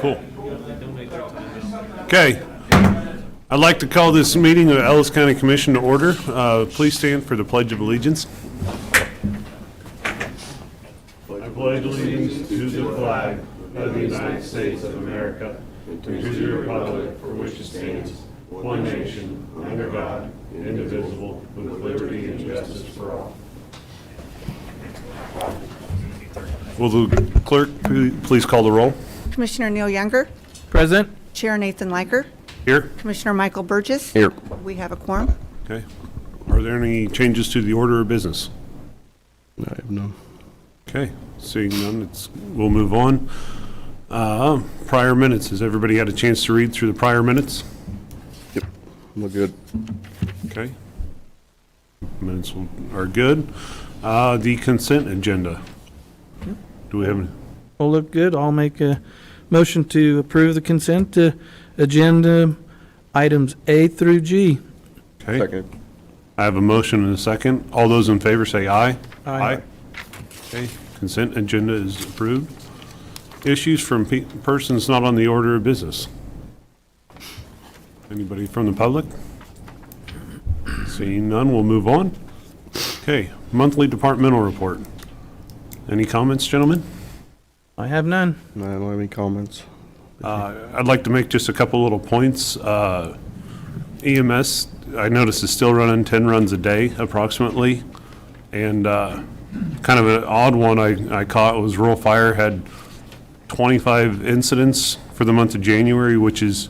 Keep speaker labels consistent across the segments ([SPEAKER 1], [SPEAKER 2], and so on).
[SPEAKER 1] Cool. Okay. I'd like to call this meeting of the Ellis County Commission to order. Please stand for the Pledge of Allegiance. I pledge allegiance to the flag of the United States of America and to the republic for which it stands, one nation, under God, indivisible, with liberty and justice for all. Will the clerk please call the roll?
[SPEAKER 2] Commissioner Neil Younger,
[SPEAKER 3] Present.
[SPEAKER 2] Chair Nathan Liker,
[SPEAKER 1] Here.
[SPEAKER 2] Commissioner Michael Burgess.
[SPEAKER 3] Here.
[SPEAKER 2] We have a quorum.
[SPEAKER 1] Okay. Are there any changes to the order of business?
[SPEAKER 3] I have none.
[SPEAKER 1] Okay. Seeing none, we'll move on. Prior minutes. Has everybody had a chance to read through the prior minutes?
[SPEAKER 3] Yep. We're good.
[SPEAKER 1] Okay. Minutes are good. The consent agenda. Do we have any?
[SPEAKER 3] All look good. I'll make a motion to approve the consent agenda items A through G.
[SPEAKER 1] Okay.
[SPEAKER 3] Second.
[SPEAKER 1] I have a motion and a second. All those in favor say aye.
[SPEAKER 3] Aye.
[SPEAKER 1] Okay, consent agenda is approved. Issues from persons not on the order of business. Anybody from the public? Seeing none, we'll move on. Okay, monthly departmental report. Any comments, gentlemen?
[SPEAKER 3] I have none.
[SPEAKER 4] I don't have any comments.
[SPEAKER 1] I'd like to make just a couple little points. EMS, I noticed, is still running 10 runs a day approximately. And kind of an odd one I caught was rural fire had 25 incidents for the month of January, which is,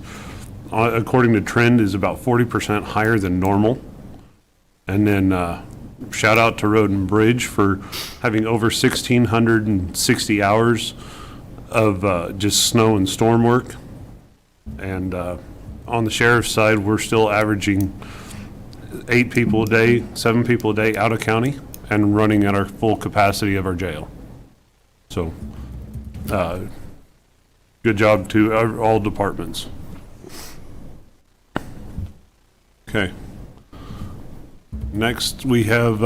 [SPEAKER 1] according to trend, is about 40% higher than normal. And then shout out to Road and Bridge for having over 1,660 hours of just snow and storm work. And on the sheriff's side, we're still averaging 8 people a day, 7 people a day out of county and running at our full capacity of our jail. So good job to all departments. Okay. Next, we have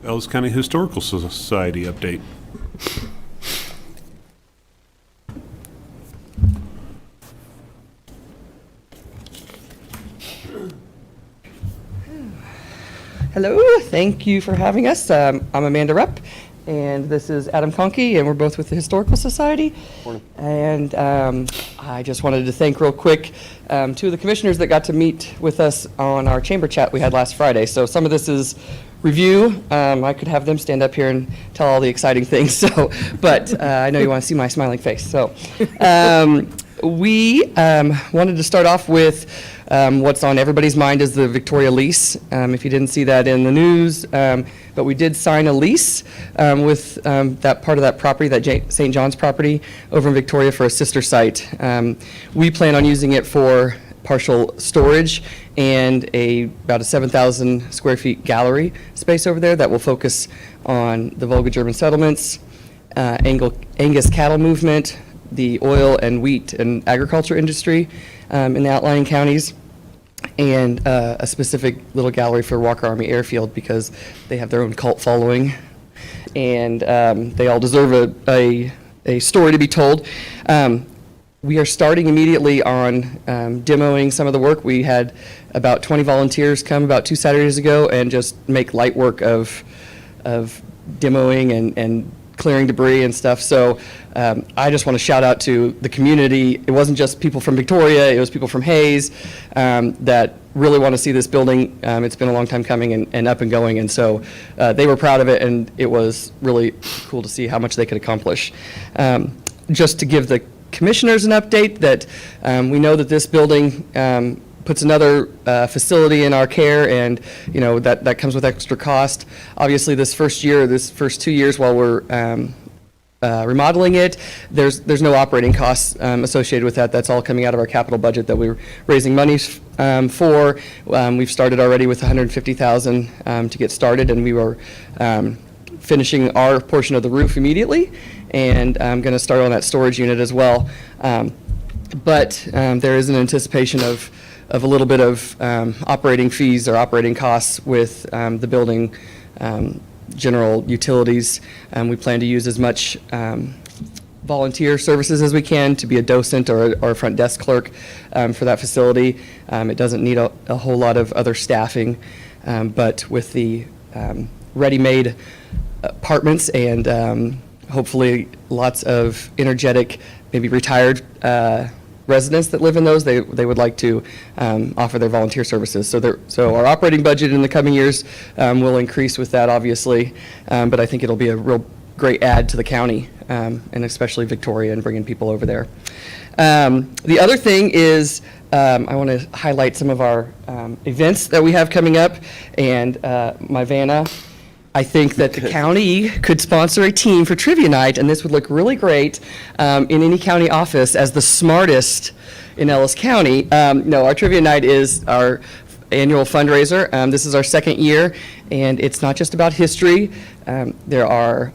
[SPEAKER 1] Ellis County Historical Society update.
[SPEAKER 5] Hello, thank you for having us. I'm Amanda Rupp, and this is Adam Conkey, and we're both with the Historical Society.
[SPEAKER 4] Morning.
[SPEAKER 5] And I just wanted to thank real quick two of the commissioners that got to meet with us on our chamber chat we had last Friday. So some of this is review. I could have them stand up here and tell all the exciting things. So, but I know you want to see my smiling face. So we wanted to start off with what's on everybody's mind is the Victoria lease. If you didn't see that in the news, but we did sign a lease with that part of that property, that St. John's property over in Victoria for a sister site. We plan on using it for partial storage and about a 7,000 square feet gallery space over there that will focus on the Volga German settlements, Angus cattle movement, the oil and wheat and agriculture industry in the outlying counties, and a specific little gallery for Walker Army Airfield because they have their own cult following, and they all deserve a story to be told. We are starting immediately on demoing some of the work. We had about 20 volunteers come about 2 Saturdays ago and just make light work of demoing and clearing debris and stuff. So I just want to shout out to the community. It wasn't just people from Victoria, it was people from Hayes that really want to see this building. It's been a long time coming and up and going, and so they were proud of it, and it was really cool to see how much they could accomplish. Just to give the commissioners an update that we know that this building puts another facility in our care, and you know that comes with extra cost. Obviously, this first 2 years while we're remodeling it, there's no operating costs associated with that. That's all coming out of our capital budget that we're raising money for. We've started already with $150,000 to get started, and we were finishing our portion of the roof immediately, and I'm going to start on that storage unit as well. But there is an anticipation of a little bit of operating fees or operating costs with the building general utilities. We plan to use as much volunteer services as we can to be a docent or a front desk clerk for that facility. It doesn't need a whole lot of other staffing, but with the ready-made apartments and hopefully lots of energetic, maybe retired residents that live in those, they would like to offer their volunteer services. So our operating budget in the coming years will increase with that, obviously, but I think it'll be a real great add to the county, and especially Victoria, and bringing people over there. The other thing is I want to highlight some of our events that we have coming up, and my Vanna. I think that the county could sponsor a team for trivia night, and this would look really great in any county office as the smartest in Ellis County. No, our trivia night is our annual fundraiser. This is our second year, and it's not just about history. There are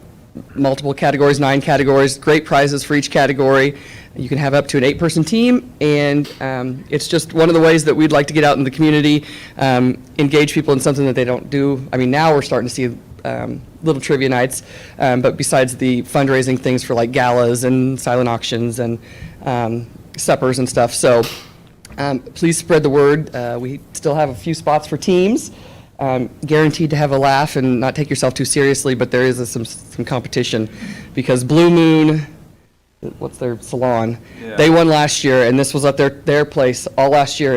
[SPEAKER 5] multiple categories, 9 categories, great prizes for each category. You can have up to an 8-person team, and it's just one of the ways that we'd like to get out in the community, engage people in something that they don't do. I mean, now we're starting to see little trivia nights, but besides the fundraising things for like galas and silent auctions and suppers and stuff. So please spread the word. We still have a few spots for teams. Guaranteed to have a laugh and not take yourself too seriously, but there is some competition because Blue Moon, what's their salon? Yeah. They won last year, and this was at their place all last year,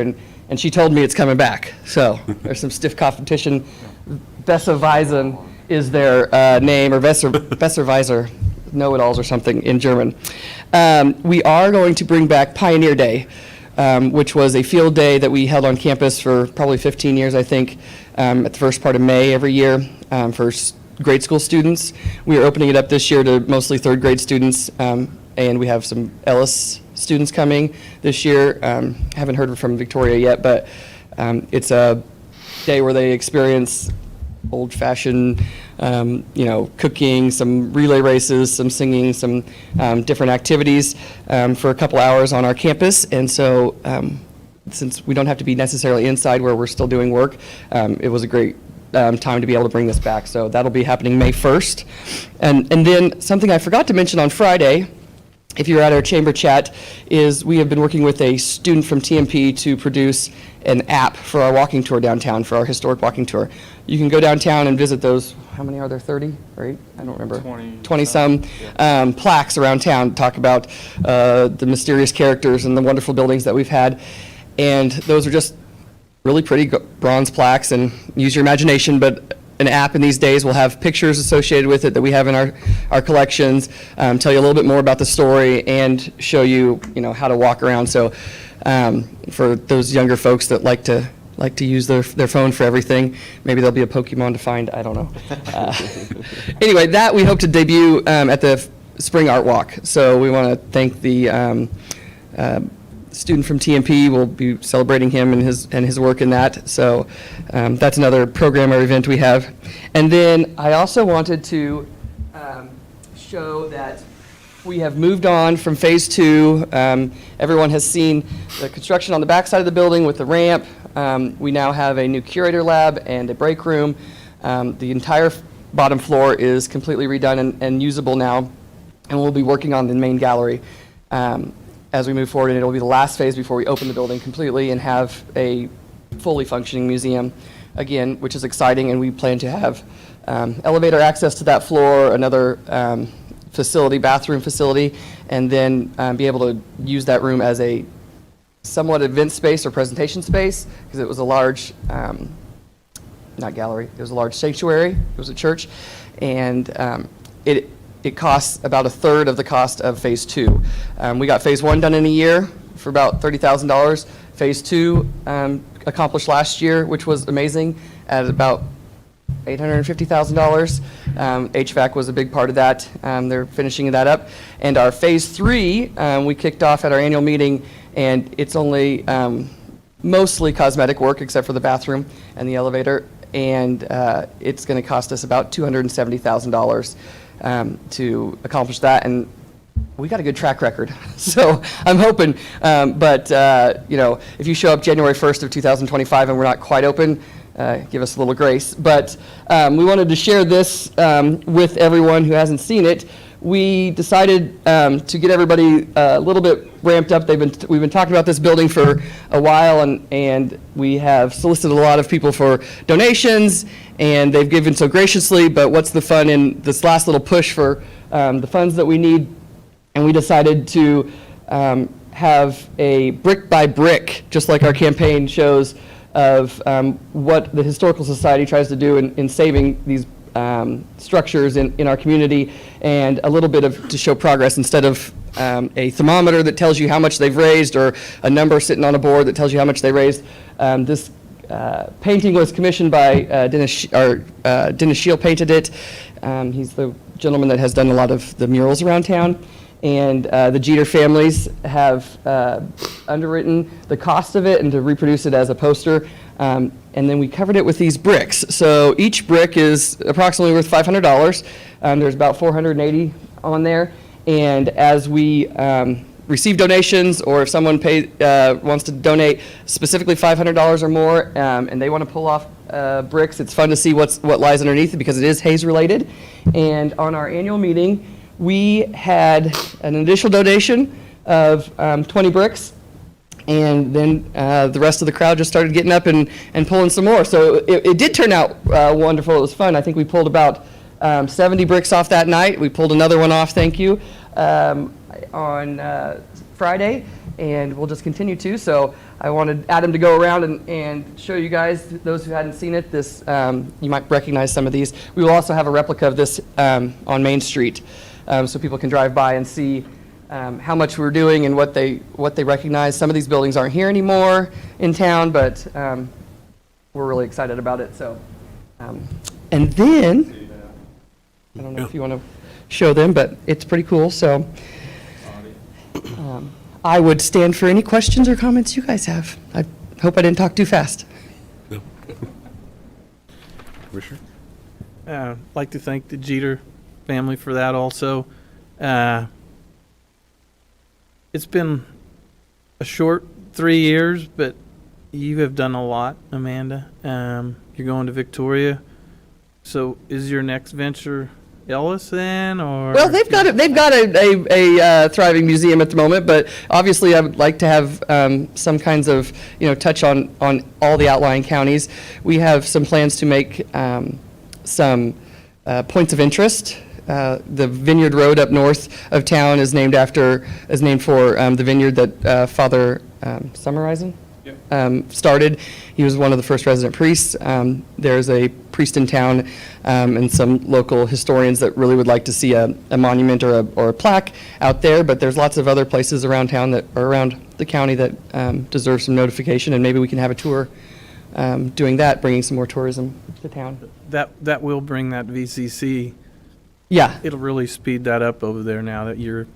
[SPEAKER 5] and she told me it's coming back. So there's some stiff competition. Besserweisen is their name, or Besserweiser, know-it-alls or something in German. We are going to bring back Pioneer Day, which was a field day that we held on campus for probably 15 years, I think, at the first part of May every year for grade school students. We are opening it up this year to mostly third grade students, and we have some Ellis students coming this year. Haven't heard from Victoria yet, but it's a day where they experience old-fashioned, cooking, some relay races, some singing, some different activities for a couple hours on our campus. And so since we don't have to be necessarily inside where we're still doing work, it was a great time to be able to bring this back. So that'll be happening May 1st. And then something I forgot to mention on Friday, if you're at our chamber chat, is we have been working with a student from TMP to produce an app for our walking tour downtown, for our historic walking tour. You can go downtown and visit those, how many are there, 30, right? I don't remember. 20-some plaques around town talk about the mysterious characters and the wonderful buildings that we've had. And those are just really pretty bronze plaques, and use your imagination, but an app in these days will have pictures associated with it that we have in our collections, tell you a little bit more about the story, and show you, how to walk around. So for those younger folks that like to use their phone for everything, maybe there'll be a Pokemon to find, I don't know. Anyway, that we hope to debut at the Spring Art Walk. So we want to thank the student from TMP. We'll be celebrating him and his work in that. So that's another program or event we have. And then I also wanted to show that we have moved on from phase 2. Everyone has seen the construction on the back side of the building with the ramp. We now have a new curator lab and a break room. The entire bottom floor is completely redone and usable now, and we'll be working on the main gallery as we move forward, and it'll be the last phase before we open the building completely and have a fully functioning museum again, which is exciting, and we plan to have elevator access to that floor, another facility, bathroom facility, and then be able to use that room as a somewhat event space or presentation space, because it was a large, not gallery, it was a large sanctuary, it was a church, and it costs about a third of the cost of phase 2. We got phase 1 done in a year for about $30,000. Phase 2 accomplished last year, which was amazing, at about $850,000. HVAC was a big part of that. They're finishing that up. And our phase 3, we kicked off at our annual meeting, and it's only mostly cosmetic work except for the bathroom and the elevator. And it's going to cost us about $270,000 to accomplish that. And we got a good track record. So I'm hoping, but if you show up January 1st of 2025 and we're not quite open, give us a little grace. But we wanted to share this with everyone who hasn't seen it. We decided to get everybody a little bit ramped up. We've been talking about this building for a while, and we have solicited a lot of people for donations, and they've given so graciously, but what's the fun in this last little push for the funds that we need? And we decided to have a brick by brick, just like our campaign shows, of what the Historical Society tries to do in saving these structures in our community, and a little bit to show progress instead of a thermometer that tells you how much they've raised or a number sitting on a board that tells you how much they raised. This painting was commissioned by Dennis Shield painted it. He's the gentleman that has done a lot of the murals around town. And the Jeter families have underwritten the cost of it and to reproduce it as a poster. And then we covered it with these bricks. So each brick is approximately worth $500. There's about 480 on there. And as we receive donations, or if someone wants to donate specifically $500 or more, and they want to pull off bricks, it's fun to see what lies underneath it because it is Hayes related. And on our annual meeting, we had an initial donation of 20 bricks, and then the rest of the crowd just started getting up and pulling some more. So it did turn out wonderful. It was fun. I think we pulled about 70 bricks off that night. We pulled another one off, thank you, on Friday, and we'll just continue to. So I wanted Adam to go around and show you guys, those who hadn't seen it, this, you might recognize some of these. We will also have a replica of this on Main Street, so people can drive by and see how much we're doing and what they recognize. Some of these buildings aren't here anymore in town, but we're really excited about it. So, and then, I don't know if you want to show them, but it's pretty cool. So I would stand for any questions or comments you guys have. I hope I didn't talk too fast.
[SPEAKER 1] Commissioner?
[SPEAKER 3] I'd like to thank the Jeter family for that also. It's been a short 3 years, but you have done a lot, Amanda. You're going to Victoria. So is your next venture Ellis then, or?
[SPEAKER 5] Well, they've got a thriving museum at the moment, but obviously I would like to have some kinds of, touch on all the outlying counties. We have some plans to make some points of interest. The Vineyard Road up north of town is named for the vineyard that Father Summerisen started. He was one of the first resident priests. There's a priest in town and some local historians that really would like to see a monument or a plaque out there, but there's lots of other places around town around the county that deserve some notification, and maybe we can have a tour doing that, bringing some more tourism to town.
[SPEAKER 3] That will bring that VCC.
[SPEAKER 5] Yeah.
[SPEAKER 3] It'll really speed that up over there now that you're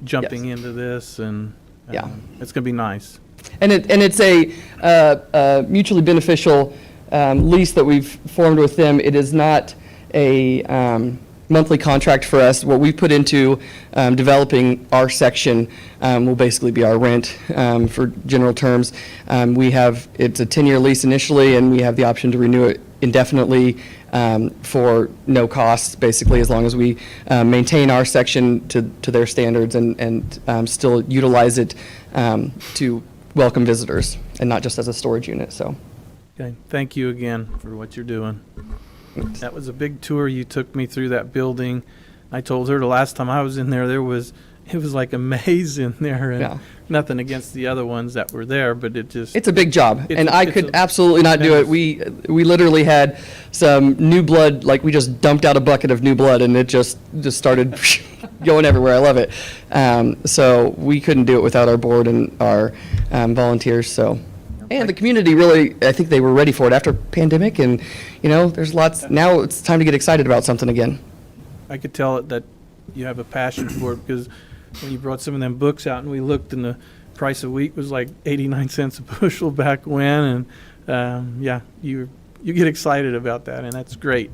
[SPEAKER 3] jumping into this, and
[SPEAKER 5] Yeah.
[SPEAKER 3] It's going to be nice.
[SPEAKER 5] And it's a mutually beneficial lease that we've formed with them. It is not a monthly contract for us. What we put into developing our section will basically be our rent for general terms. It's a 10-year lease initially, and we have the option to renew it indefinitely for no cost, basically, as long as we maintain our section to their standards and still utilize it to welcome visitors and not just as a storage unit. So,
[SPEAKER 3] Okay, thank you again for what you're doing. That was a big tour. You took me through that building. I told her the last time I was in there, it was like a maze in there, and
[SPEAKER 5] Yeah.
[SPEAKER 3] nothing against the other ones that were there, but
[SPEAKER 5] it's a big job, and I could
[SPEAKER 3] a
[SPEAKER 5] absolutely not do it. We literally had some new blood, like we just dumped out a bucket of new blood, and it just started going everywhere. I love it. So we couldn't do it without our board and our volunteers. So, and the community really, I think they were ready for it after pandemic, and there's lots. Now it's time to get excited about something again.
[SPEAKER 3] I could tell it that you have a passion for it, because when you brought some of them books out and we looked, and the price of wheat was like 89 cents a bushel back when, and you get excited about that, and that's great.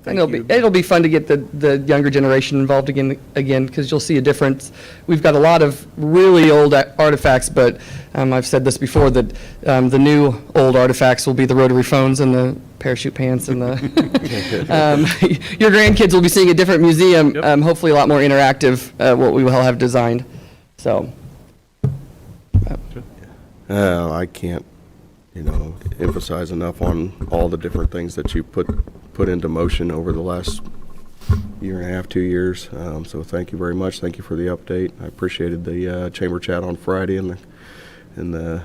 [SPEAKER 5] And it'll be fun to get the younger generation involved again, because you'll see a difference. We've got a lot of really old artifacts, but I've said this before, that the new old artifacts will be the rotary phones and the parachute pants and the your grandkids will be seeing a different museum,
[SPEAKER 3] Yep.
[SPEAKER 5] hopefully a lot more interactive, what we will have designed. So
[SPEAKER 4] I can't, emphasize enough on all the different things that you put into motion over the last year and a half, 2 years. So thank you very much. Thank you for the update. I appreciated the chamber chat on Friday and the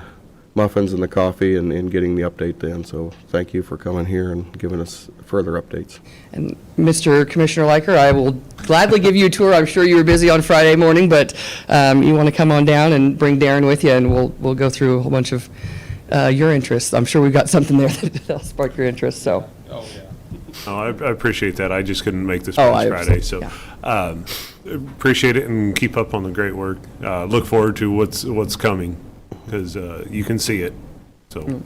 [SPEAKER 4] muffins and the coffee and getting the update then. So thank you for coming here and giving us further updates.
[SPEAKER 5] And Mr. Commissioner Liker, I will gladly give you a tour. I'm sure you were busy on Friday morning, but you want to come on down and bring Darren with you, and we'll go through a whole bunch of your interest. I'm sure we've got something there that'll spark your interest, so.
[SPEAKER 1] Oh, I appreciate that. I just couldn't make this
[SPEAKER 5] Oh,
[SPEAKER 1] past
[SPEAKER 5] I
[SPEAKER 1] Friday,
[SPEAKER 5] understand.
[SPEAKER 1] so appreciate it and keep up on the great work. Look forward to what's coming because you can see it. So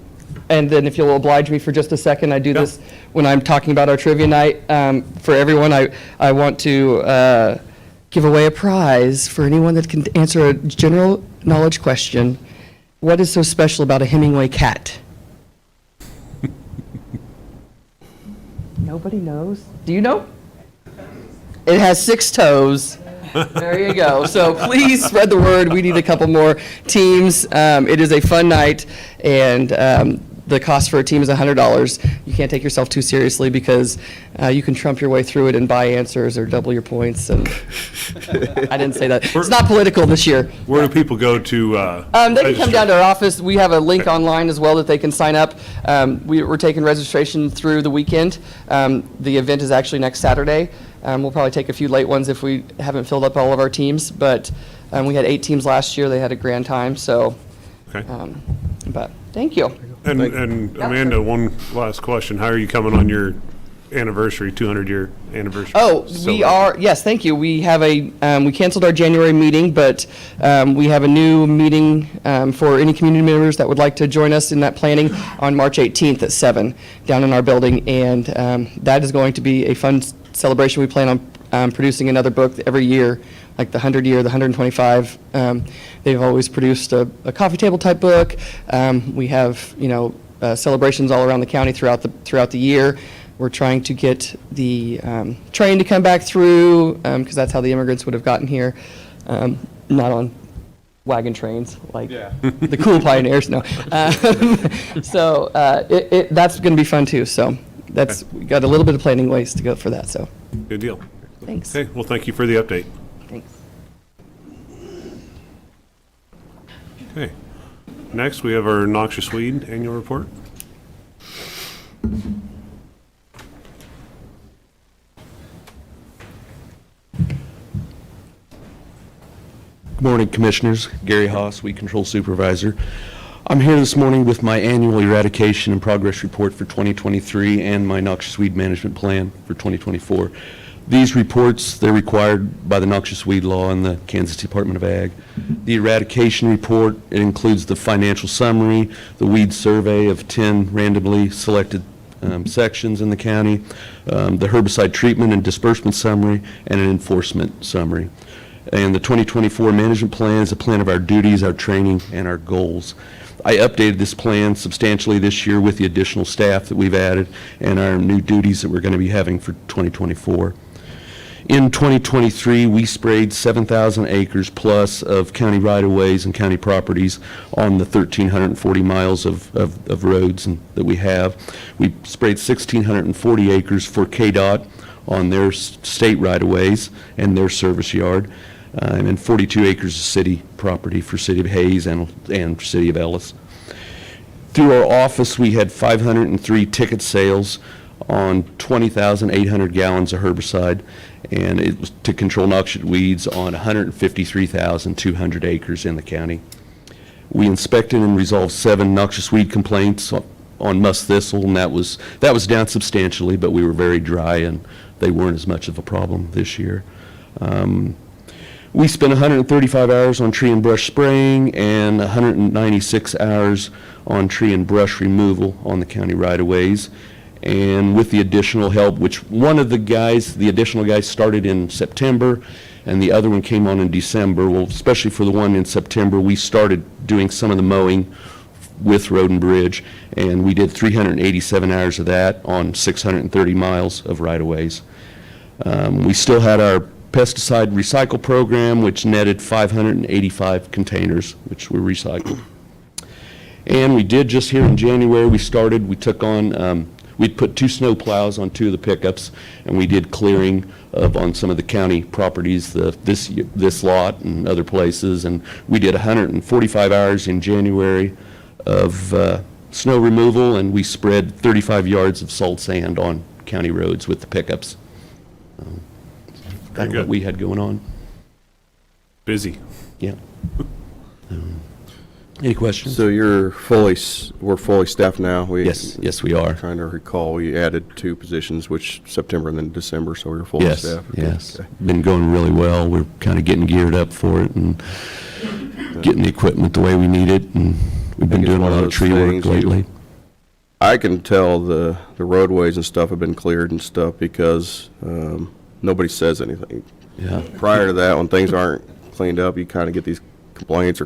[SPEAKER 5] And then if you'll oblige me for just a second, I do
[SPEAKER 1] Yeah.
[SPEAKER 5] this when I'm talking about our trivia night. For everyone, I want to give away a prize for anyone that can answer a general knowledge question. What is so special about a Hemingway cat? Nobody knows? Do you know? It has 6 toes. There you go. So please spread the word. We need a couple more teams. It is a fun night, and the cost for a team is $100. You can't take yourself too seriously because you can trump your way through it and buy answers or double your points. And I didn't say that. It's not political this year.
[SPEAKER 1] where do people go to?
[SPEAKER 5] They can come
[SPEAKER 1] register?
[SPEAKER 5] down to our office. We have a link online as well that they can sign up. We're taking registration through the weekend. The event is actually next Saturday. We'll probably take a few late ones if we haven't filled up all of our teams, but we had 8 teams last year. They had a grand time, so,
[SPEAKER 1] Okay.
[SPEAKER 5] but thank you.
[SPEAKER 1] And Amanda, one last question. How are you coming on your anniversary, 200-year anniversary?
[SPEAKER 5] Oh, we
[SPEAKER 1] celebration?
[SPEAKER 5] are, yes, thank you. We have we canceled our January meeting, but we have a new meeting for any community members that would like to join us in that planning on March 18th at 7 down in our building, and that is going to be a fun celebration. We plan on producing another book every year, like the 100-year, the 125. They've always produced a coffee table type book. We have, celebrations all around the county throughout the year. We're trying to get the train to come back through, because that's how the immigrants would have gotten here, not on wagon trains like the cool pioneers. No, so that's going to be fun too. So we got a little bit of planning ways to go for that. So
[SPEAKER 1] Good deal.
[SPEAKER 5] thanks.
[SPEAKER 1] Okay, well, thank you for the update.
[SPEAKER 5] Thanks.
[SPEAKER 1] Okay. Next, we have our noxious weed annual report.
[SPEAKER 6] Good morning, Commissioners. Gary Haas, Weed Control Supervisor. I'm here this morning with my annual eradication and progress report for 2023 and my noxious weed management plan for 2024. These reports, they're required by the noxious weed law and the Kansas Department of Ag. The eradication report, it includes the financial summary, the weed survey of 10 randomly selected sections in the county, the herbicide treatment and disbursement summary, and an enforcement summary. And the 2024 management plan is a plan of our duties, our training, and our goals. I updated this plan substantially this year with the additional staff that we've added and our new duties that we're going to be having for 2024. In 2023, we sprayed 7,000 acres plus of county right-of-ways and county properties on the 1,340 miles of roads that we have. We sprayed 1,640 acres for KDOT on their state right-of-ways and their service yard, and then 42 acres of city property for City of Hayes and for City of Ellis. Through our office, we had 503 ticket sales on 20,800 gallons of herbicide, and it was to control noxious weeds on 153,200 acres in the county. We inspected and resolved 7 noxious weed complaints on musk thistle, and that was down substantially, but we were very dry and they weren't as much of a problem this year. We spent 135 hours on tree and brush spraying and 196 hours on tree and brush removal on the county right-of-ways. And with the additional help, which one of the additional guys started in September and the other one came on in December. Well, especially for the one in September, we started doing some of the mowing with Road and Bridge, and we did 387 hours of that on 630 miles of right-of-ways. We still had our pesticide recycle program, which netted 585 containers, which were recycled. And we did just here in January, we took on, we'd put 2 snow plows on 2 of the pickups, and we did clearing on some of the county properties, this lot and other places, and we did 145 hours in January of snow removal, and we spread 35 yards of salt sand on county roads with the pickups. Kind of what we had going on.
[SPEAKER 1] Busy.
[SPEAKER 6] Yeah. Any questions?
[SPEAKER 4] So we're fully staffed now?
[SPEAKER 6] Yes, we are.
[SPEAKER 4] Trying to recall, we added 2 positions, which September and then December, so we're fully
[SPEAKER 6] Yes,
[SPEAKER 4] staffed.
[SPEAKER 6] yes.
[SPEAKER 4] Okay.
[SPEAKER 6] Been going really well. We're kind of getting geared up for it and getting the equipment the way we need it, and we've been
[SPEAKER 4] think it's
[SPEAKER 6] doing a
[SPEAKER 4] one of
[SPEAKER 6] lot of
[SPEAKER 4] those
[SPEAKER 6] tree work
[SPEAKER 4] things
[SPEAKER 6] lately.
[SPEAKER 4] I can tell the roadways and stuff have been cleared and stuff because nobody says anything.
[SPEAKER 6] Yeah,
[SPEAKER 4] Prior to that, when things aren't cleaned up, you kind of get these complaints or,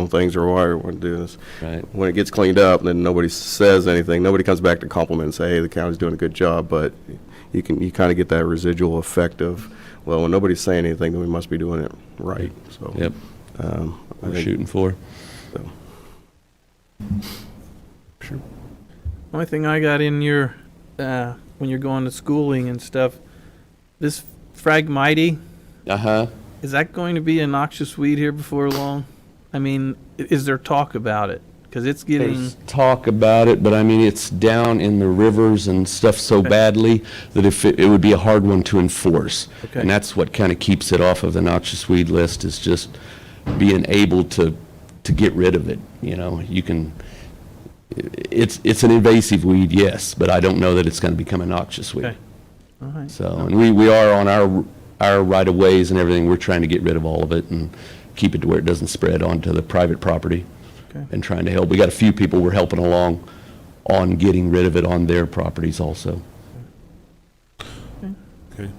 [SPEAKER 4] things are why we want to do this.
[SPEAKER 6] right.
[SPEAKER 4] When it gets cleaned up, then nobody says anything. Nobody comes back to compliment and say, hey, the county's doing a good job, but you kind of get that residual effect of, well, when nobody's saying anything, then we must be doing it right. So,
[SPEAKER 6] Yep,
[SPEAKER 4] I
[SPEAKER 6] we're
[SPEAKER 4] think,
[SPEAKER 6] shooting for.
[SPEAKER 4] so.
[SPEAKER 3] Only thing I got in your, when you're going to schooling and stuff, this Phragmite,
[SPEAKER 6] Uh-huh.
[SPEAKER 3] is that going to be a noxious weed here before long? I mean, is there talk about it? Because it's getting,
[SPEAKER 6] There's talk about it, but I mean, it's down in the rivers and stuff so
[SPEAKER 3] Okay.
[SPEAKER 6] badly that if it would be a hard one to enforce.
[SPEAKER 3] Okay.
[SPEAKER 6] And that's what kind of keeps it off of the noxious weed list, is just being able to get rid of it. You can, it's an invasive weed, yes, but I don't know that it's going to become a noxious weed.
[SPEAKER 3] Okay. all right.
[SPEAKER 6] So, and we are on our right-of-ways and everything, we're trying to get rid of all of it and keep it to where it doesn't spread onto the private property.
[SPEAKER 3] Okay.
[SPEAKER 6] And trying to help. We got a few people we're helping along on getting rid of it on their properties also.
[SPEAKER 1] Okay.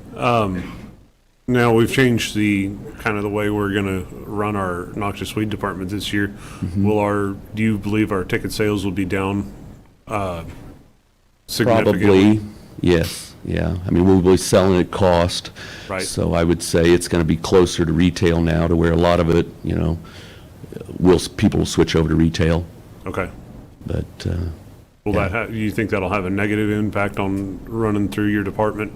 [SPEAKER 1] Now, we've changed the way we're going to run our noxious weed department this year. Do you believe our ticket sales will be down significantly?
[SPEAKER 6] Probably, yes, yeah. I mean, we'll be selling at cost.
[SPEAKER 1] Right.
[SPEAKER 6] So I would say it's going to be closer to retail now, to where a lot of it, people will switch over to retail.
[SPEAKER 1] Okay.
[SPEAKER 6] But,
[SPEAKER 1] Will
[SPEAKER 6] Yeah.
[SPEAKER 1] that you think that'll have a negative impact on running through your department?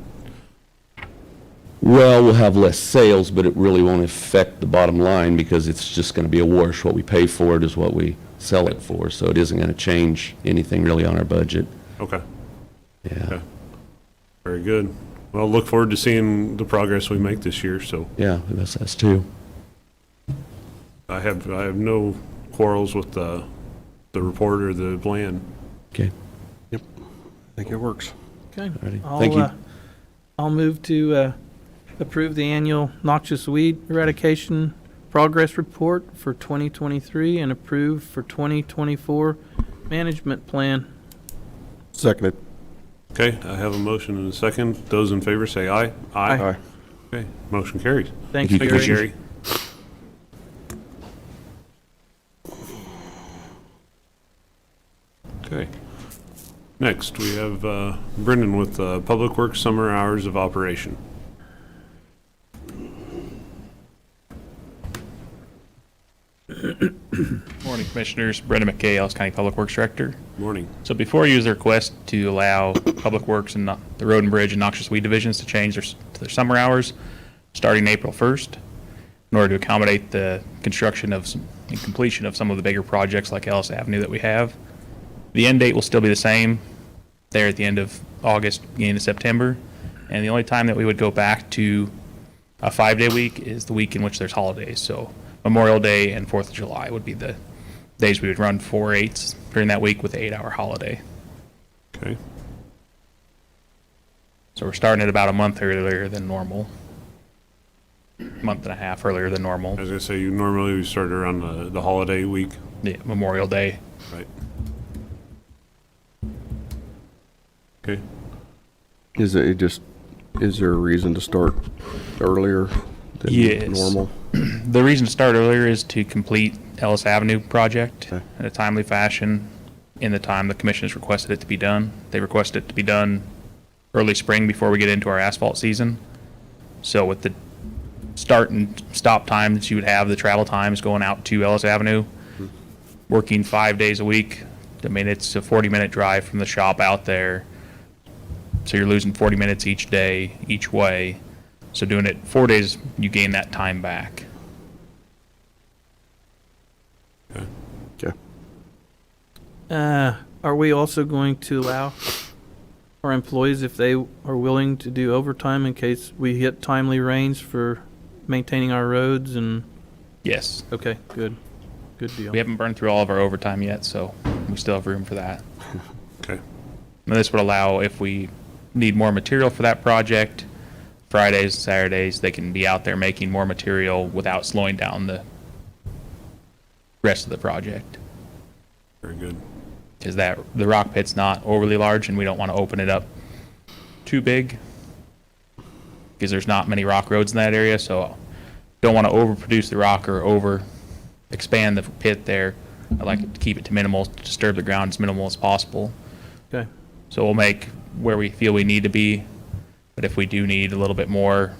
[SPEAKER 6] well, we'll have less sales, but it really won't affect the bottom line because it's just going to be a wash. What we pay for it is what we sell it for, so it isn't going to change anything really on our budget.
[SPEAKER 1] Okay.
[SPEAKER 6] Yeah,
[SPEAKER 1] Okay. Very good. Well, look forward to seeing the progress we make this year. So
[SPEAKER 6] yeah, that's us too.
[SPEAKER 1] I have no quarrels with the report or the plan.
[SPEAKER 6] Okay,
[SPEAKER 4] I think it works.
[SPEAKER 3] Okay.
[SPEAKER 6] Alrighty.
[SPEAKER 3] I'll,
[SPEAKER 6] Thank you.
[SPEAKER 3] I'll move to approve the annual noxious weed eradication progress report for 2023 and approve for 2024 management plan.
[SPEAKER 4] Seconded.
[SPEAKER 1] Okay, I have a motion and a second. Those in favor say aye.
[SPEAKER 4] Aye.
[SPEAKER 1] Okay, motion carries.
[SPEAKER 3] Thanks,
[SPEAKER 6] you,
[SPEAKER 1] Thank you,
[SPEAKER 3] Gary.
[SPEAKER 1] Gary. Okay. Next, we have Brendan with Public Works Summer Hours of Operation.
[SPEAKER 7] Morning, Commissioners. Brendan McKay, Ellis County Public Works Director.
[SPEAKER 1] Morning.
[SPEAKER 7] So before you use the request to allow Public Works and the Road and Bridge and Noxious Weed Divisions to change their summer hours starting April 1st, in order to accommodate the construction of and completion of some of the bigger projects like Ellis Avenue that we have, the end date will still be the same there at the end of August, beginning of September. And the only time that we would go back to a 5-day week is the week in which there's holidays. So Memorial Day and 4th of July would be the days we would run 4/8s during that week with the 8-hour holiday.
[SPEAKER 1] Okay.
[SPEAKER 7] So we're starting at about a month earlier than normal. Month and a half earlier than normal.
[SPEAKER 1] I was gonna say, you normally start around the holiday week,
[SPEAKER 7] Yeah, Memorial Day.
[SPEAKER 1] right? Okay.
[SPEAKER 4] Is there a reason to start earlier than
[SPEAKER 7] Yes.
[SPEAKER 4] normal?
[SPEAKER 7] The reason to start earlier is to complete Ellis Avenue project
[SPEAKER 4] Okay.
[SPEAKER 7] in a timely fashion in the time the commissioners requested it to be done. They requested it to be done early spring before we get into our asphalt season. So with the start and stop times you would have, the travel times going out to Ellis Avenue, working 5 days a week, I mean, it's a 40-minute drive from the shop out there. So you're losing 40 minutes each day, each way. So doing it 4 days, you gain that time back.
[SPEAKER 4] Okay.
[SPEAKER 3] Are we also going to allow our employees, if they are willing to do overtime in case we hit timely rains for maintaining our roads and,
[SPEAKER 7] Yes.
[SPEAKER 3] okay, good. good deal.
[SPEAKER 7] We haven't burned through all of our overtime yet, so we still have room for that.
[SPEAKER 1] Okay.
[SPEAKER 7] And this would allow, if we need more material for that project, Fridays, Saturdays, they can be out there making more material without slowing down the rest of the project.
[SPEAKER 1] Very good.
[SPEAKER 7] Is that the rock pit's not overly large and we don't want to open it up too big because there's not many rock roads in that area, so don't want to overproduce the rock or over expand the pit there. I like to keep it to minimal, disturb the ground as minimal as possible.
[SPEAKER 3] Okay.
[SPEAKER 7] So we'll make where we feel we need to be, but if we do need a little bit more,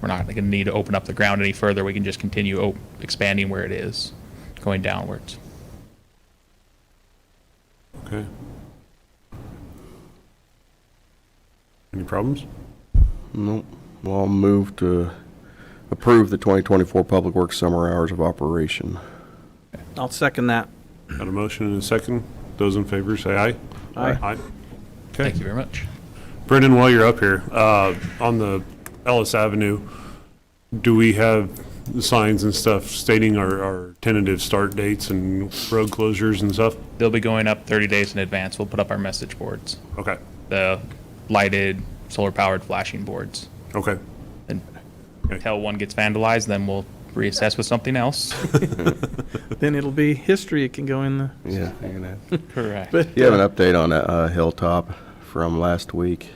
[SPEAKER 7] we're not going to need to open up the ground any further. We can just continue expanding where it is, going downwards.
[SPEAKER 1] Okay. Any problems?
[SPEAKER 4] No. Well, I'll move to approve the 2024 Public Works summer hours of operation.
[SPEAKER 3] I'll second that.
[SPEAKER 1] Got a motion and a second. Those in favor say aye.
[SPEAKER 3] Aye.
[SPEAKER 1] Aye.
[SPEAKER 7] Thank
[SPEAKER 1] Okay.
[SPEAKER 7] you very much.
[SPEAKER 1] Brendan, while you're up here, on the Ellis Avenue, do we have the signs and stuff stating our tentative start dates and road closures and stuff?
[SPEAKER 7] They'll be going up 30 days in advance. We'll put up our message boards,
[SPEAKER 1] Okay.
[SPEAKER 7] the lighted, solar-powered flashing boards.
[SPEAKER 1] Okay.
[SPEAKER 7] And
[SPEAKER 1] Okay.
[SPEAKER 7] until one gets vandalized, then we'll reassess with something else.
[SPEAKER 3] Then it'll be history. It can go in the.
[SPEAKER 4] Yeah. You're gonna
[SPEAKER 7] Correct.
[SPEAKER 3] But
[SPEAKER 4] You have an update on that Hilltop from last week?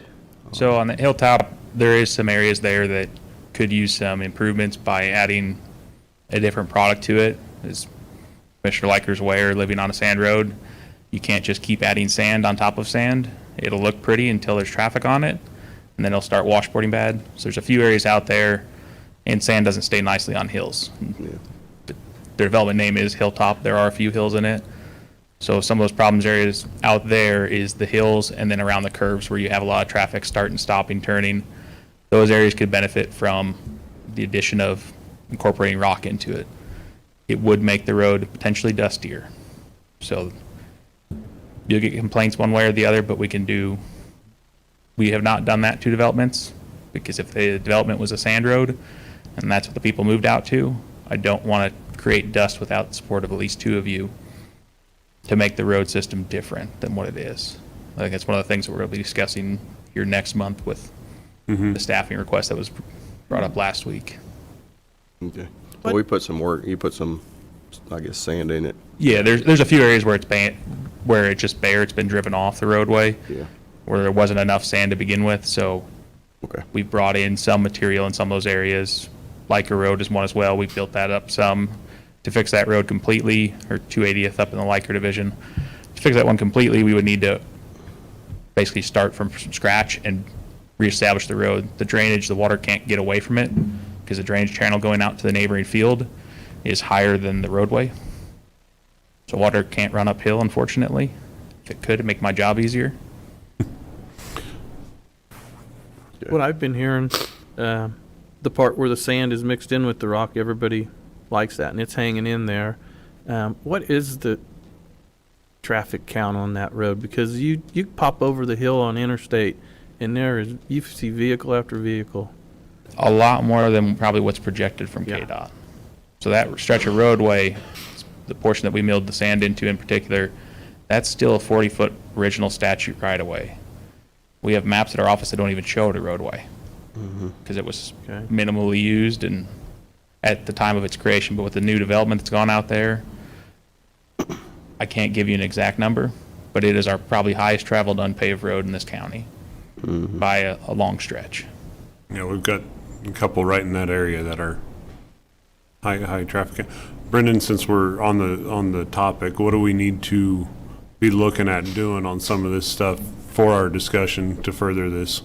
[SPEAKER 7] So on the hilltop, there is some areas there that could use some improvements by adding a different product to it. As Commissioner Liker's aware, living on a sand road, you can't just keep adding sand on top of sand. It'll look pretty until there's traffic on it, and then it'll start washboarding bad. So there's a few areas out there, and sand doesn't stay nicely on hills. Their development name is Hilltop. There are a few hills in it. So some of those problems areas out there is the hills and then around the curves where you have a lot of traffic starting, stopping, turning. Those areas could benefit from the addition of incorporating rock into it. It would make the road potentially dustier. So you'll get complaints one way or the other, but we have not done that to developments, because if the development was a sand road and that's what the people moved out to, I don't want to create dust without the support of at least two of you to make the road system different than what it is. I think that's one of the things that we're going to be discussing here next month with the staffing request that was brought up last week.
[SPEAKER 4] Okay. Well, we put some work, you put some, I guess, sand in it.
[SPEAKER 7] Yeah, there's a few areas where it's just bare, it's been driven off the roadway,
[SPEAKER 4] Yeah.
[SPEAKER 7] where there wasn't enough sand to begin with, so
[SPEAKER 4] Okay.
[SPEAKER 7] we brought in some material in some of those areas. Liker Road is one as well. We built that up some to fix that road completely, or 280th up in the Liker division. To fix that one completely, we would need to basically start from scratch and reestablish the road. The drainage, the water can't get away from it because the drainage channel going out to the neighboring field is higher than the roadway. So water can't run uphill, unfortunately. If it could, it'd make my job easier.
[SPEAKER 3] What I've been hearing, the part where the sand is mixed in with the rock, everybody likes that, and it's hanging in there. What is the traffic count on that road? Because you pop over the hill on Interstate, and you see vehicle after vehicle.
[SPEAKER 7] A lot more than probably what's projected from
[SPEAKER 3] Yeah.
[SPEAKER 7] KDOT. So that stretch of roadway, the portion that we milled the sand into in particular, that's still a 40-foot original statute right-of-way. We have maps at our office that don't even show the roadway because it was
[SPEAKER 3] Okay.
[SPEAKER 7] minimally used and at the time of its creation. But with the new development that's gone out there, I can't give you an exact number, but it is our probably highest traveled unpaved road in this county by a long stretch.
[SPEAKER 1] Yeah, we've got a couple right in that area that are high traffic. Brendan, since we're on the topic, what do we need to be looking at and doing on some of this stuff for our discussion to further this?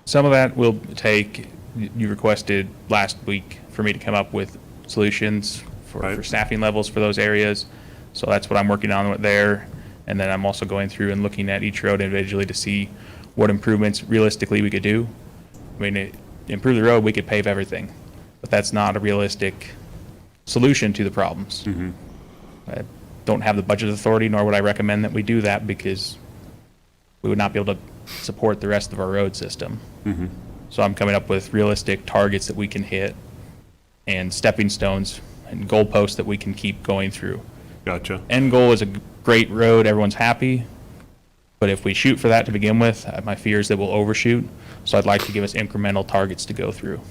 [SPEAKER 7] Some of that will take, you requested last week for me to come up with solutions for
[SPEAKER 1] Right.
[SPEAKER 7] staffing levels for those areas. So that's what I'm working on with there. And then I'm also going through and looking at each road individually to see what improvements realistically we could do. I mean, improve the road, we could pave everything, but that's not a realistic solution to the problems. I don't have the budget authority, nor would I recommend that we do that, because we would not be able to support the rest of our road system. So I'm coming up with realistic targets that we can hit and stepping stones. and goalposts that we can keep going through.
[SPEAKER 1] Gotcha.
[SPEAKER 7] End goal is a great road, everyone's happy, but if we shoot for that to begin with, my fear is that we'll overshoot, so I'd like to give us incremental targets to go through.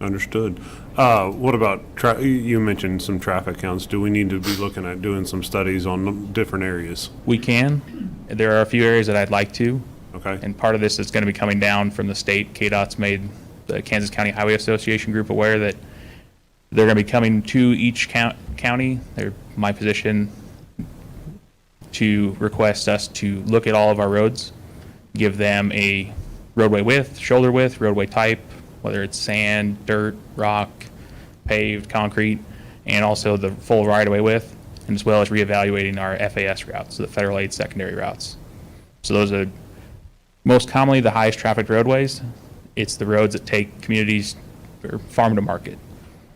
[SPEAKER 1] Understood. What about, you mentioned some traffic counts. Do we need to be looking at doing some studies on different areas?
[SPEAKER 7] We can. There are a few areas that I'd like to,
[SPEAKER 1] Okay.
[SPEAKER 7] and part of this is going to be coming down from the state. KDOT's made the Kansas County Highway Association group aware that they're going to be coming to each county. They're my position to request us to look at all of our roads, give them a roadway width, shoulder width, roadway type, whether it's sand, dirt, rock, paved, concrete, and also the full right-of-way width, and as well as reevaluating our FAS routes, the federal aid secondary routes. So those are most commonly the highest traffic roadways. It's the roads that take communities or farm to market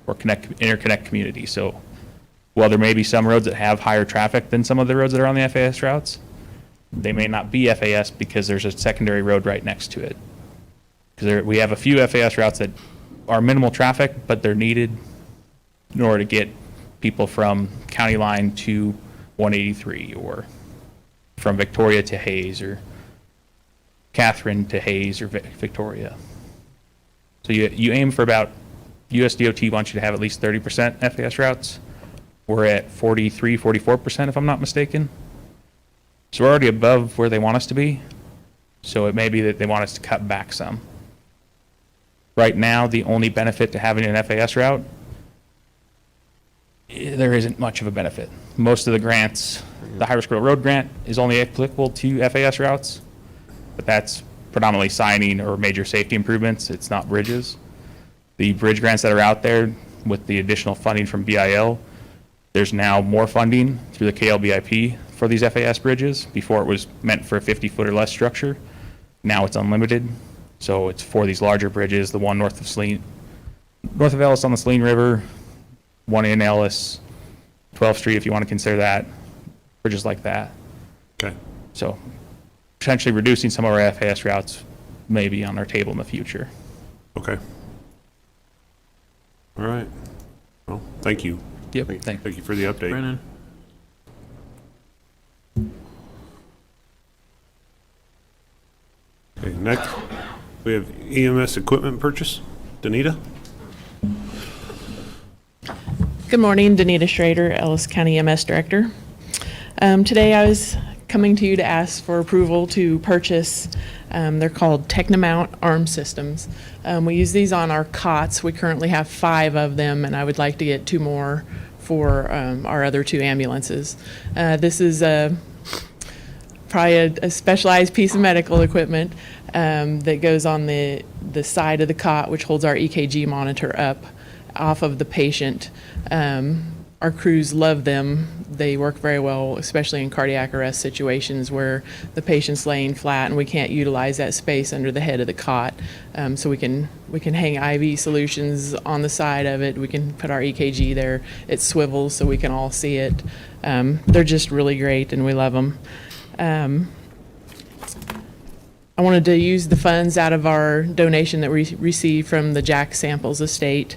[SPEAKER 7] or interconnect communities. So while there may be some roads that have higher traffic than some of the roads that are on the FAS routes, they may not be FAS because there's a secondary road right next to it. Because we have a few FAS routes that are minimal traffic, but they're needed in order to get people from County Line to 183 or from Victoria to Hayes or Catherine to Hayes or Victoria. So you aim for about, USDOT wants you to have at least 30% FAS routes. We're at 43, 44% if I'm not mistaken. So we're already above where they want us to be. So it may be that they want us to cut back some. Right now, the only benefit to having an FAS route, there isn't much of a benefit. Most of the grants, the High Risk Road grant is only applicable to FAS routes, but that's predominantly signing or major safety improvements. It's not bridges. The bridge grants that are out there with the additional funding from BIL, there's now more funding through the KLBIP for these FAS bridges. Before it was meant for a 50-foot or less structure. Now it's unlimited. So it's for these larger bridges, the one north of Ellis on the Saline River, one in Ellis, 12th Street if you want to consider that, bridges like that.
[SPEAKER 1] Okay.
[SPEAKER 7] So potentially reducing some of our FAS routes may be on our table in the future.
[SPEAKER 1] Okay. All right. Well, thank you.
[SPEAKER 7] Yep, thank
[SPEAKER 1] Thank you for the update.
[SPEAKER 3] Brennan?
[SPEAKER 1] Okay, next, we have EMS equipment purchase. Danita?
[SPEAKER 8] Good morning, Danita Schrader, Ellis County EMS Director. Today I was coming to you to ask for approval to purchase, they're called Technomount arm systems. We use these on our cots. We currently have 5 of them, and I would like to get 2 more for our other 2 ambulances. This is probably a specialized piece of medical equipment that goes on the side of the cot, which holds our EKG monitor up off of the patient. Our crews love them. They work very well, especially in cardiac arrest situations where the patient's laying flat and we can't utilize that space under the head of the cot. So we can hang IV solutions on the side of it. We can put our EKG there. It swivels so we can all see it. They're just really great and we love them. I wanted to use the funds out of our donation that we received from the Jack Samples estate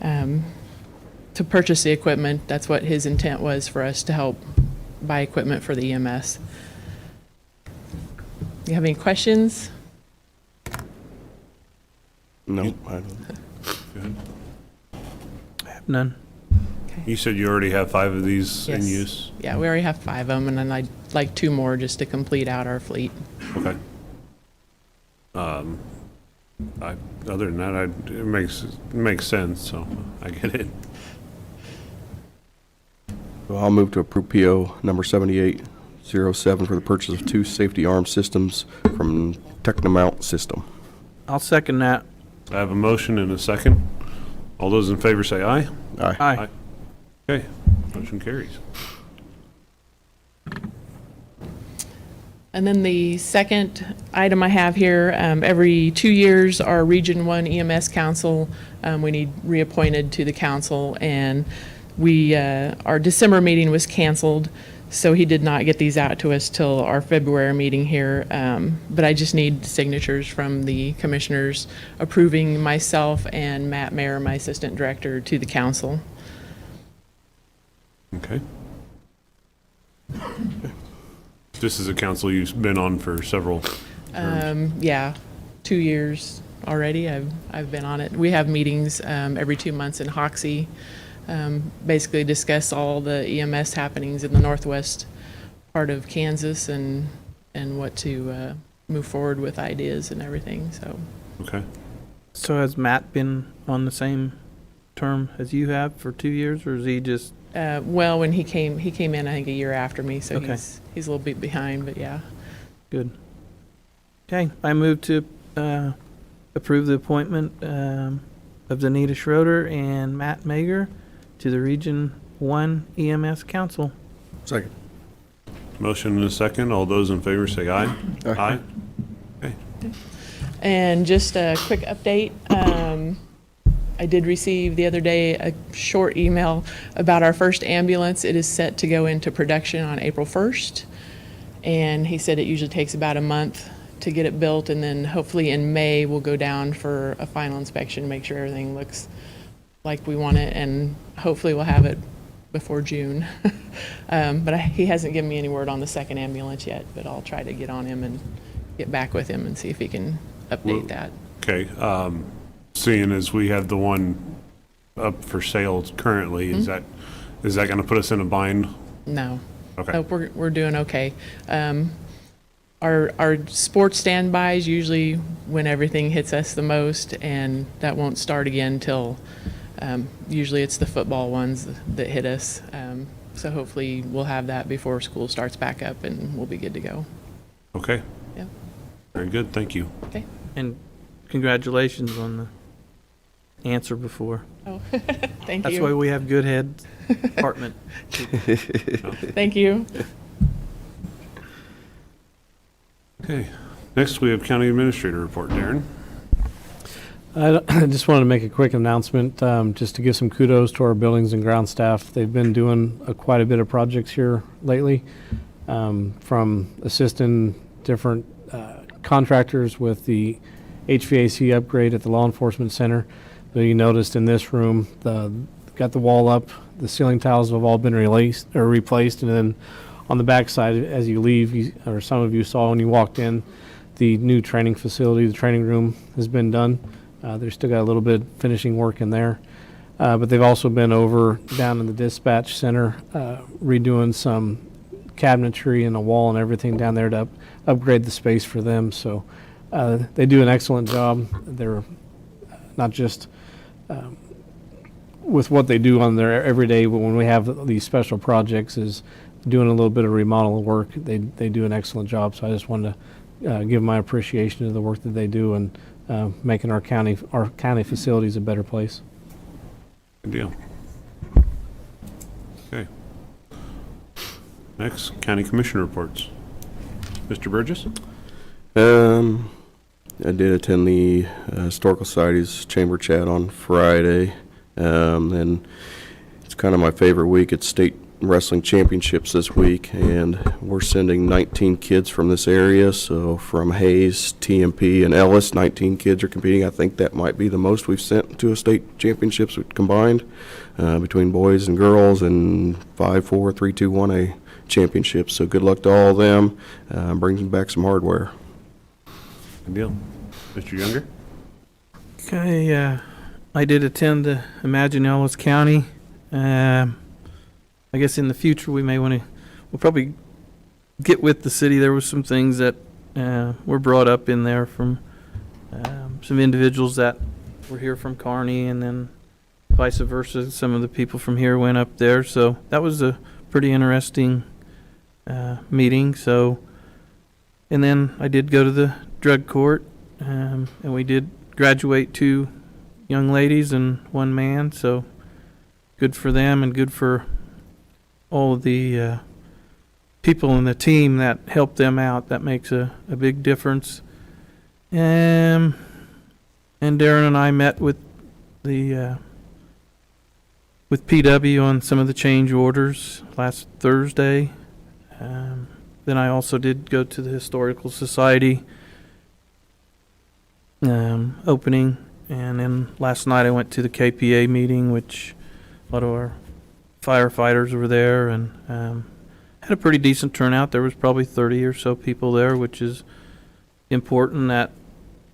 [SPEAKER 8] to purchase the equipment. That's what his intent was, for us to help buy equipment for the EMS. You have any questions?
[SPEAKER 4] No, I don't.
[SPEAKER 1] Go ahead.
[SPEAKER 3] I have none.
[SPEAKER 1] You said you already have 5 of these in
[SPEAKER 8] Yes.
[SPEAKER 1] use?
[SPEAKER 8] Yeah, we already have 5 of them, and then I'd like 2 more just to complete out our fleet.
[SPEAKER 1] Okay. Other than that, it makes sense, so I get it.
[SPEAKER 4] Well, I'll move to approve PO number 7807 for the purchase of 2 safety arm systems from Technomount System.
[SPEAKER 3] I'll second that.
[SPEAKER 1] I have a motion and a second. All those in favor say aye.
[SPEAKER 4] Aye.
[SPEAKER 3] Aye.
[SPEAKER 1] Okay, motion carries.
[SPEAKER 8] And then the second item I have here, every 2 years, our Region 1 EMS Council, we need reappointed to the council, and our December meeting was canceled, so he did not get these out to us till our February meeting here. But I just need signatures from the commissioners approving myself and Matt Mayer, my assistant director, to the council.
[SPEAKER 1] Okay. This is a council you've been on for several terms.
[SPEAKER 8] Yeah, 2 years already. I've been on it. We have meetings every 2 months in Hoxie. Basically discuss all the EMS happenings in the northwest part of Kansas and what to move forward with ideas and everything. So
[SPEAKER 1] Okay.
[SPEAKER 3] So has Matt been on the same term as you have for 2 years, or is he just,
[SPEAKER 8] well, when he came in I think a year after me, so
[SPEAKER 3] Okay.
[SPEAKER 8] he's a little bit behind, but yeah.
[SPEAKER 3] good? Okay, I move to approve the appointment of Danita Schroeder and Matt Mager to the Region 1 EMS Council.
[SPEAKER 4] Second.
[SPEAKER 1] Motion and a second. All those in favor say aye. Aye. Okay.
[SPEAKER 8] And just a quick update, I did receive the other day a short email about our first ambulance. It is set to go into production on April 1st. And he said it usually takes about a month to get it built, and then hopefully in May we'll go down for a final inspection, make sure everything looks like we want it, and hopefully we'll have it before June. But he hasn't given me any word on the second ambulance yet, but I'll try to get on him and get back with him and see if he can update that.
[SPEAKER 1] Okay. Seeing as we have the one up for sale currently, is that going to put us in a bind?
[SPEAKER 8] No.
[SPEAKER 1] Okay.
[SPEAKER 8] Nope, we're doing okay. Our sports standbys usually when everything hits us the most, and that won't start again till usually it's the football ones that hit us. So hopefully we'll have that before school starts back up, and we'll be good to go.
[SPEAKER 1] Okay.
[SPEAKER 8] Yeah.
[SPEAKER 1] Very good. Thank you.
[SPEAKER 8] Okay.
[SPEAKER 3] And congratulations on the answer before.
[SPEAKER 8] Oh, thank
[SPEAKER 3] That's why
[SPEAKER 8] you.
[SPEAKER 3] we have good head department.
[SPEAKER 8] Thank you.
[SPEAKER 1] Okay. Next, we have County Administrator Report. Darren?
[SPEAKER 9] I just wanted to make a quick announcement, just to give some kudos to our buildings and ground staff. They've been doing quite a bit of projects here lately, from assisting different contractors with the HVAC upgrade at the Law Enforcement Center. But you noticed in this room, got the wall up, the ceiling tiles have all been replaced, and then on the back side, as you leave, or some of you saw when you walked in, the new training facility, the training room has been done. They've still got a little bit of finishing work in there. But they've also been over down in the dispatch center, redoing some cabinetry and a wall and everything down there to upgrade the space for them. So they do an excellent job. They're not just with what they do on their everyday, but when we have these special projects, is doing a little bit of remodel work. They do an excellent job. So I just wanted to give my appreciation to the work that they do and making our county facilities a better place.
[SPEAKER 1] Good deal. Okay. Next, County Commissioner Reports. Mr. Burgess?
[SPEAKER 4] I did attend the Historical Society's Chamber Chat on Friday, and it's kind of my favorite week. It's state wrestling championships this week, and we're sending 19 kids from this area. So from Hayes, TMP, and Ellis, 19 kids are competing. I think that might be the most we've sent to a state championships combined between boys and girls, and 5-4, 3-2, 1A championships. So good luck to all of them. Brings back some hardware.
[SPEAKER 1] Good deal. Mr. Younger?
[SPEAKER 3] Okay, I did attend the Imagine Ellis County. I guess in the future we'll probably get with the city. There was some things that were brought up in there from some individuals that were here from Kearney, and then vice versa. Some of the people from here went up there. So that was a pretty interesting meeting. So, and then I did go to the drug court, and we did graduate 2 young ladies and 1 man. So good for them, and good for all of the people in the team that helped them out. That makes a big difference. And Darren and I met with the with PW on some of the change orders last Thursday. Then I also did go to the Historical Society opening, and then last night I went to the KPA meeting, which a lot of our firefighters were there, and had a pretty decent turnout. There was probably 30 or so people there, which is important, that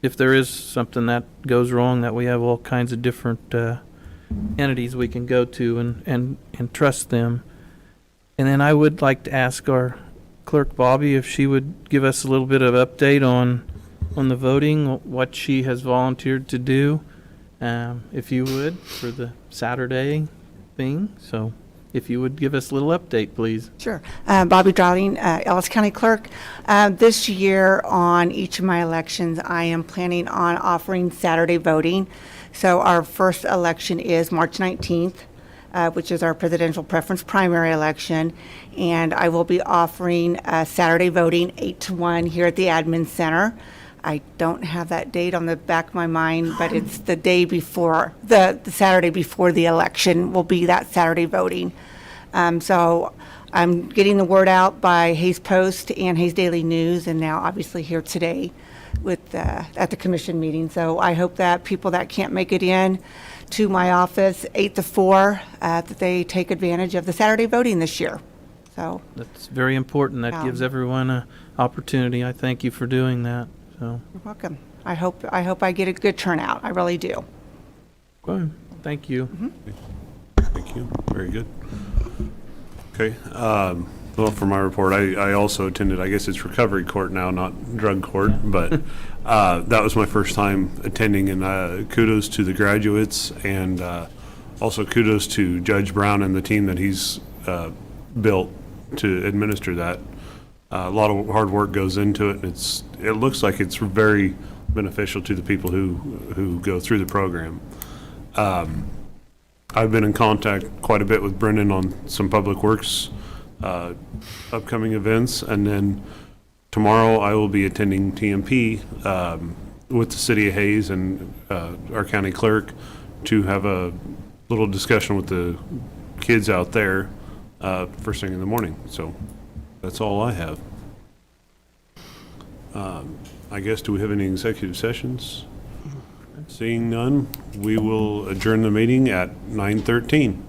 [SPEAKER 3] if there is something that goes wrong, that we have all kinds of different entities we can go to and trust them. And then I would like to ask our clerk, Bobby, if she would give us a little bit of update on the voting, what she has volunteered to do, if you would, for the Saturday thing. So if you would give us a little update, please.
[SPEAKER 2] Sure. Bobby Dowding, Ellis County Clerk. This year, on each of my elections, I am planning on offering Saturday voting. So our first election is March 19th, which is our presidential preference primary election. And I will be offering Saturday voting 8 to 1 here at the Admin Center. I don't have that date on the back of my mind, but it's the day before, the Saturday before the election will be that Saturday voting. So I'm getting the word out by Hayes Post and Hayes Daily News, and now obviously here today with at the commission meeting. So I hope that people that can't make it in to my office 8 to 4, that they take advantage of the Saturday voting this year. So
[SPEAKER 3] That's very important. That gives everyone an opportunity. I thank you for doing that. So,
[SPEAKER 2] you're welcome. I hope I get a good turnout. I really do.
[SPEAKER 3] good. Thank you.
[SPEAKER 1] Thank you. Very good. Okay. Well, for my report, I also attended, I guess it's recovery court now, not drug court, but that was my first time attending, and kudos to the graduates, and also kudos to Judge Brown and the team that he's built to administer that. A lot of hard work goes into it, and it looks like it's very beneficial to the people who go through the program. I've been in contact quite a bit with Brendan on some public works upcoming events, and then tomorrow I will be attending TMP with the City of Hayes and our county clerk to have a little discussion with the kids out there first thing in the morning. So that's all I have. I guess, do we have any executive sessions? Seeing none, we will adjourn the meeting at 9:13.